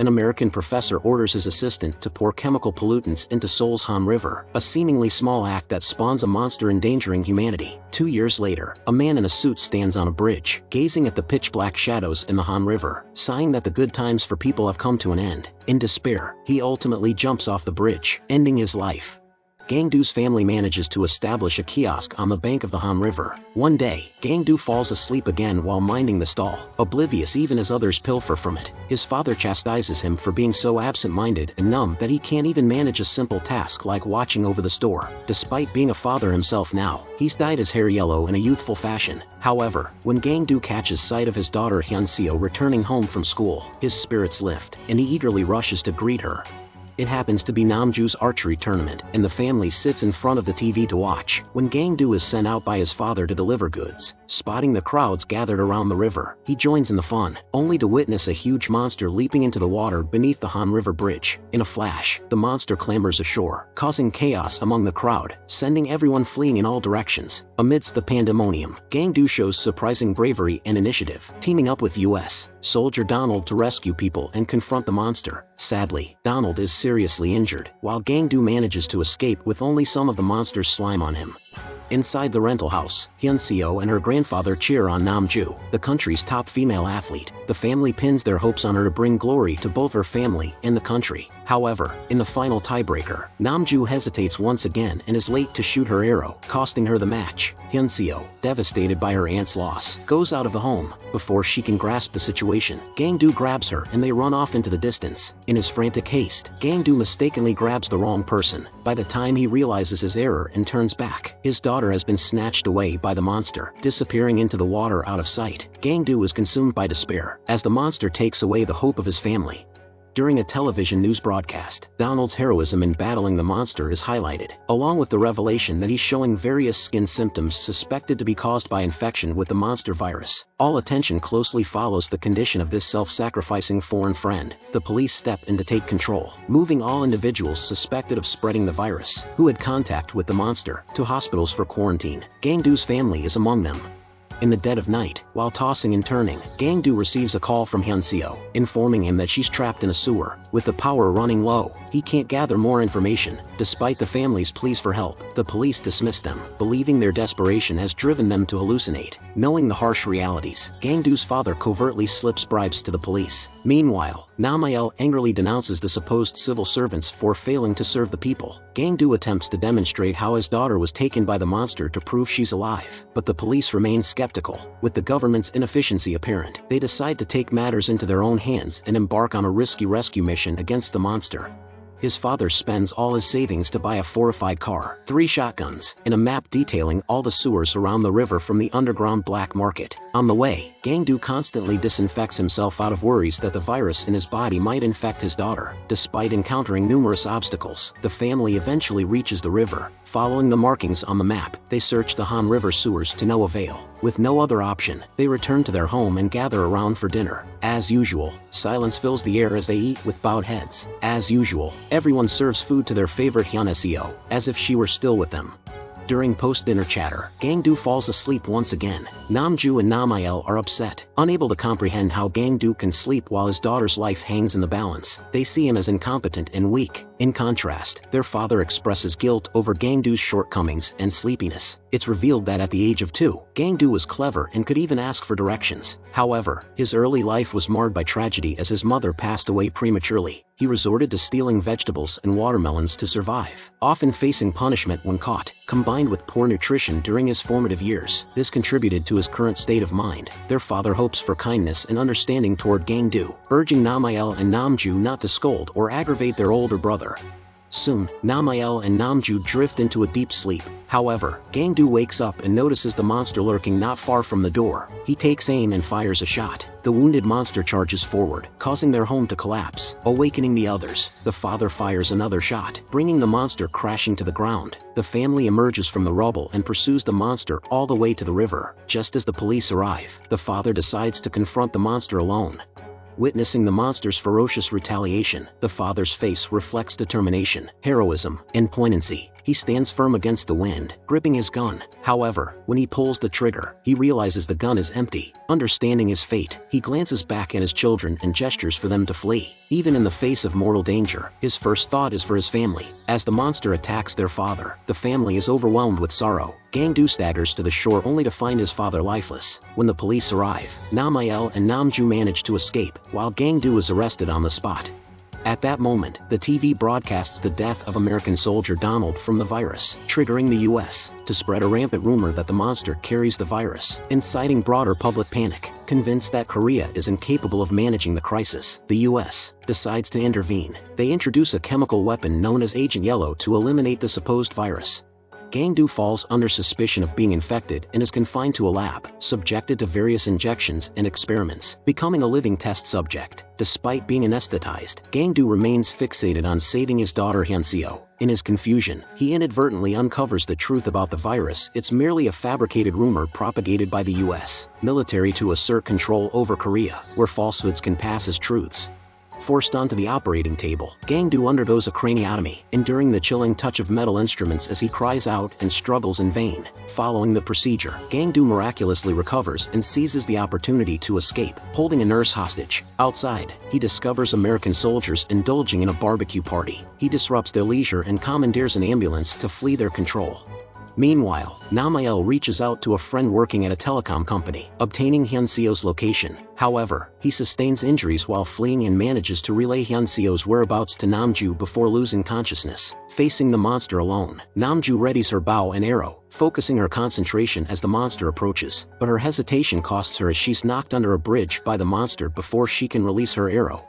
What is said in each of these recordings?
an American professor orders his assistant to pour chemical pollutants into Seoul's Han River, a seemingly small act that spawns a monster endangering humanity. 2 years later, a man in a suit stands on a bridge, gazing at the pitch-black shadows in the Han River, sighing that the good times for people have come to an end. In despair, he ultimately jumps off the bridge, ending his life. Gangdu's family manages to establish a kiosk on the bank of the Han River. One day, Gangdu falls asleep again while minding the stall, oblivious even as others pilfer from it. His father chastises him for being so absent-minded and numb that he can't even manage a simple task like watching over the store. Despite being a father himself now, he's dyed his hair yellow in a youthful fashion. However, when Gangdu catches sight of his daughter Hyunseo returning home from school, his spirits lift, and he eagerly rushes to greet her. It happens to be Namju's archery tournament, and the family sits in front of the TV to watch, when Gangdu is sent out by his father to deliver goods. Spotting the crowds gathered around the river, he joins in the fun, only to witness a huge monster leaping into the water beneath the Han River Bridge. In a flash, the monster clambers ashore, causing chaos among the crowd, sending everyone fleeing in all directions. Amidst the pandemonium, Gangdu shows surprising bravery and initiative, teaming up with U.S. soldier Donald to rescue people and confront the monster. Sadly, Donald is seriously injured, while Gangdu manages to escape with only some of the monster's slime on him. Inside the rental house, Hyunseo and her grandfather cheer on Namju, the country's top female athlete. The family pins their hopes on her to bring glory to both her family and the country. However, in the final tiebreaker, Namju hesitates once again and is late to shoot her arrow, costing her the match. Hyunseo, devastated by her aunt's loss, goes out of the home. Before she can grasp the situation, Gangdu grabs her and they run off into the distance. In his frantic haste, Gangdu mistakenly grabs the wrong person. By the time he realizes his error and turns back, his daughter has been snatched away by the monster, disappearing into the water out of sight. Gangdu is consumed by despair, as the monster takes away the hope of his family. During a television news broadcast, Donald's heroism in battling the monster is highlighted, along with the revelation that he's showing various skin symptoms suspected to be caused by infection with the monster virus. All attention closely follows the condition of this self-sacrificing foreign friend. The police step in to take control, moving all individuals suspected of spreading the virus, who had contact with the monster, to hospitals for quarantine. Gangdu's family is among them. In the dead of night, while tossing and turning, Gangdu receives a call from Hyunseo, informing him that she's trapped in a sewer. With the power running low, he can't gather more information. Despite the family's pleas for help, the police dismiss them, believing their desperation has driven them to hallucinate. Knowing the harsh realities, Gangdu's father covertly slips bribes to the police. Meanwhile, Namael angrily denounces the supposed civil servants for failing to serve the people. Gangdu attempts to demonstrate how his daughter was taken by the monster to prove she's alive, but the police remain skeptical. With the government's inefficiency apparent, they decide to take matters into their own hands and embark on a risky rescue mission against the monster. His father spends all his savings to buy a fortified car, 3 shotguns, and a map detailing all the sewers around the river from the underground black market. On the way, Gangdu constantly disinfects himself out of worries that the virus in his body might infect his daughter. Despite encountering numerous obstacles, the family eventually reaches the river. Following the markings on the map, they search the Han River sewers to no avail. With no other option, they return to their home and gather around for dinner. As usual, silence fills the air as they eat with bowed heads. As usual, everyone serves food to their favorite Hyunseo, as if she were still with them. During post-dinner chatter, Gangdu falls asleep once again. Namju and Namael are upset, unable to comprehend how Gangdu can sleep while his daughter's life hangs in the balance. They see him as incompetent and weak. In contrast, their father expresses guilt over Gangdu's shortcomings and sleepiness. It's revealed that at the age of 2, Gangdu was clever and could even ask for directions. However, his early life was marred by tragedy as his mother passed away prematurely. He resorted to stealing vegetables and watermelons to survive, often facing punishment when caught. Combined with poor nutrition during his formative years, this contributed to his current state of mind. Their father hopes for kindness and understanding toward Gangdu, urging Namael and Namju not to scold or aggravate their older brother. Soon, Namael and Namju drift into a deep sleep. However, Gangdu wakes up and notices the monster lurking not far from the door. He takes aim and fires a shot. The wounded monster charges forward, causing their home to collapse, awakening the others. The father fires another shot, bringing the monster crashing to the ground. The family emerges from the rubble and pursues the monster all the way to the river. Just as the police arrive, the father decides to confront the monster alone. Witnessing the monster's ferocious retaliation, the father's face reflects determination, heroism, and poignancy. He stands firm against the wind, gripping his gun. However, when he pulls the trigger, he realizes the gun is empty. Understanding his fate, he glances back at his children and gestures for them to flee. Even in the face of mortal danger, his first thought is for his family. As the monster attacks their father, the family is overwhelmed with sorrow. Gang-do staggers to the shore only to find his father lifeless. When the police arrive, Namael and Namju manage to escape, while Gang-do is arrested on the spot. At that moment, the TV broadcasts the death of American soldier Donald from the virus, triggering the US to spread a rampant rumor that the monster carries the virus, inciting broader public panic. Convinced that Korea is incapable of managing the crisis, the US decides to intervene. They introduce a chemical weapon known as Agent Yellow to eliminate the supposed virus. Gang-do falls under suspicion of being infected and is confined to a lab, subjected to various injections and experiments, becoming a living test subject. Despite being anesthetized, Gang-do remains fixated on saving his daughter Hyunseo. In his confusion, he inadvertently uncovers the truth about the virus. It's merely a fabricated rumor propagated by the US military to assert control over Korea, where falsehoods can pass as truths. Forced onto the operating table, Gang-do undergoes a craniotomy, enduring the chilling touch of metal instruments as he cries out and struggles in vain. Following the procedure, Gang-do miraculously recovers and seizes the opportunity to escape, holding a nurse hostage. Outside, he discovers American soldiers indulging in a barbecue party. He disrupts their leisure and commandeers an ambulance to flee their control. Meanwhile, Namael reaches out to a friend working at a telecom company, obtaining Hyunseo's location. However, he sustains injuries while fleeing and manages to relay Hyunseo's whereabouts to Namju before losing consciousness. Facing the monster alone, Namju readies her bow and arrow, focusing her concentration as the monster approaches. But her hesitation costs her as she's knocked under a bridge by the monster before she can release her arrow.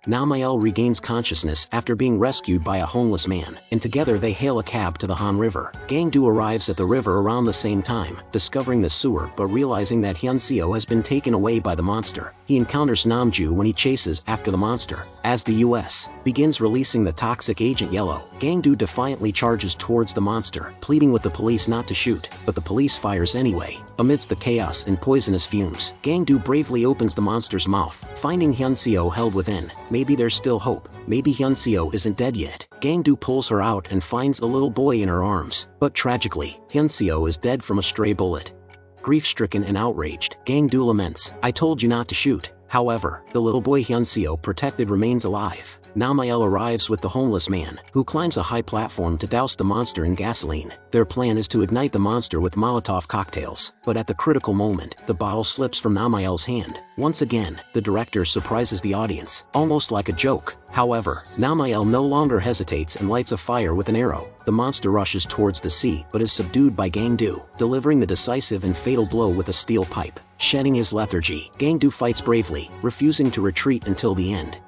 Namael regains consciousness after being rescued by a homeless man, and together they hail a cab to the Han River. Gang-do arrives at the river around the same time, discovering the sewer but realizing that Hyunseo has been taken away by the monster. He encounters Namju when he chases after the monster. As the US begins releasing the toxic Agent Yellow, Gang-do defiantly charges towards the monster, pleading with the police not to shoot, but the police fires anyway. Amidst the chaos and poisonous fumes, Gang-do bravely opens the monster's mouth, finding Hyunseo held within. Maybe there's still hope. Maybe Hyunseo isn't dead yet. Gang-do pulls her out and finds a little boy in her arms. But tragically, Hyunseo is dead from a stray bullet. Grief-stricken and outraged, Gang-do laments, "I told you not to shoot." However, the little boy Hyunseo protected remains alive. Namael arrives with the homeless man, who climbs a high platform to douse the monster in gasoline. Their plan is to ignite the monster with Molotov cocktails, but at the critical moment, the bottle slips from Namael's hand. Once again, the director surprises the audience, almost like a joke. However, Namael no longer hesitates and lights a fire with an arrow. The monster rushes towards the sea but is subdued by Gang-do, delivering the decisive and fatal blow with a steel pipe. Shedding his lethargy, Gang-do fights bravely, refusing to retreat until the end.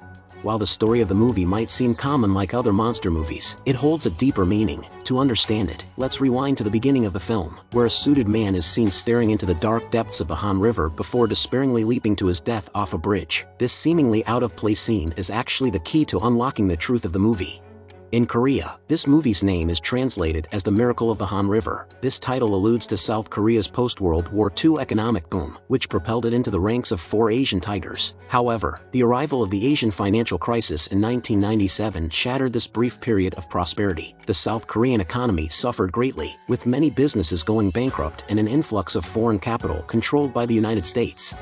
While the story of the movie might seem common like other monster movies, it holds a deeper meaning. To understand it, let's rewind to the beginning of the film, where a suited man is seen staring into the dark depths of the Han River before despairingly leaping to his death off a bridge. This seemingly out-of-place scene is actually the key to unlocking the truth of the movie. In Korea, this movie's name is translated as The Miracle of the Han River. This title alludes to South Korea's post-World War II economic boom, which propelled it into the ranks of 4 Asian tigers. However, the arrival of the Asian financial crisis in 1997 shattered this brief period of prosperity. The South Korean economy suffered greatly, with many businesses going bankrupt and an influx of foreign capital controlled by the United States.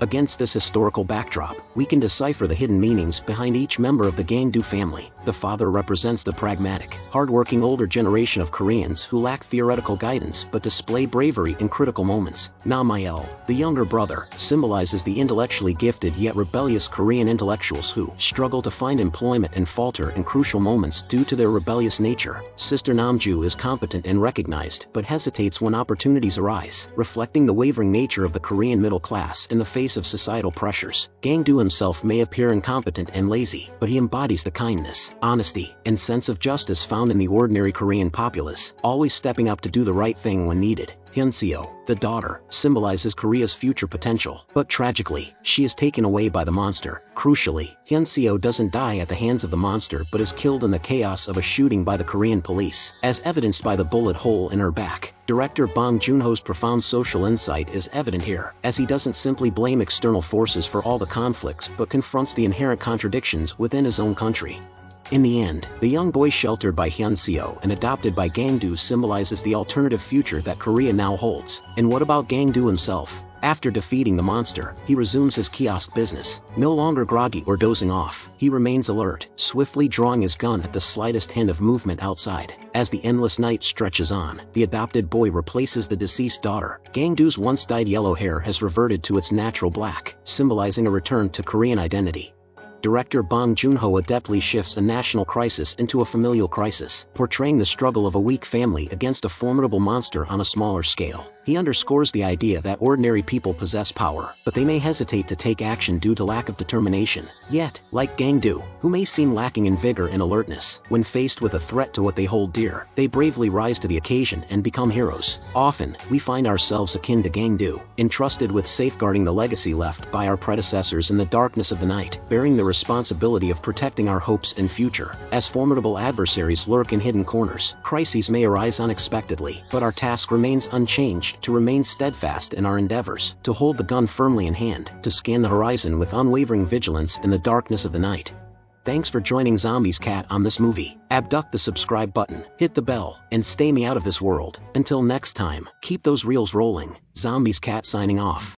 Against this historical backdrop, we can decipher the hidden meanings behind each member of the Gang-do family. The father represents the pragmatic, hardworking older generation of Koreans who lack theoretical guidance but display bravery in critical moments. Namael, the younger brother, symbolizes the intellectually gifted yet rebellious Korean intellectuals who struggle to find employment and falter in crucial moments due to their rebellious nature. Sister Namju is competent and recognized but hesitates when opportunities arise, reflecting the wavering nature of the Korean middle class in the face of societal pressures. Gang-do himself may appear incompetent and lazy, but he embodies the kindness, honesty, and sense of justice found in the ordinary Korean populace, always stepping up to do the right thing when needed. Hyunseo, the daughter, symbolizes Korea's future potential, but tragically, she is taken away by the monster. Crucially, Hyunseo doesn't die at the hands of the monster but is killed in the chaos of a shooting by the Korean police, as evidenced by the bullet hole in her back. Director Bong Joon-ho's profound social insight is evident here, as he doesn't simply blame external forces for all the conflicts but confronts the inherent contradictions within his own country. In the end, the young boy sheltered by Hyunseo and adopted by Gangdu symbolizes the alternative future that Korea now holds. And what about Gangdu himself? After defeating the monster, he resumes his kiosk business. No longer groggy or dozing off, he remains alert, swiftly drawing his gun at the slightest hint of movement outside. As the endless night stretches on, the adopted boy replaces the deceased daughter. Gangdu's once-dyed yellow hair has reverted to its natural black, symbolizing a return to Korean identity. Director Bong Joon-ho adeptly shifts a national crisis into a familial crisis, portraying the struggle of a weak family against a formidable monster on a smaller scale. He underscores the idea that ordinary people possess power, but they may hesitate to take action due to lack of determination. Yet, like Gangdu, who may seem lacking in vigor and alertness, when faced with a threat to what they hold dear, they bravely rise to the occasion and become heroes. Often, we find ourselves akin to Gangdu, entrusted with safeguarding the legacy left by our predecessors in the darkness of the night, bearing the responsibility of protecting our hopes and future. As formidable adversaries lurk in hidden corners, crises may arise unexpectedly, but our task remains unchanged: to remain steadfast in our endeavors, to hold the gun firmly in hand, to scan the horizon with unwavering vigilance in the darkness of the night. Thanks for joining Zombies Cat on this movie. Abduct the subscribe button, hit the bell, and stay me out of this world. Until next time, keep those reels rolling. Zombies Cat signing off.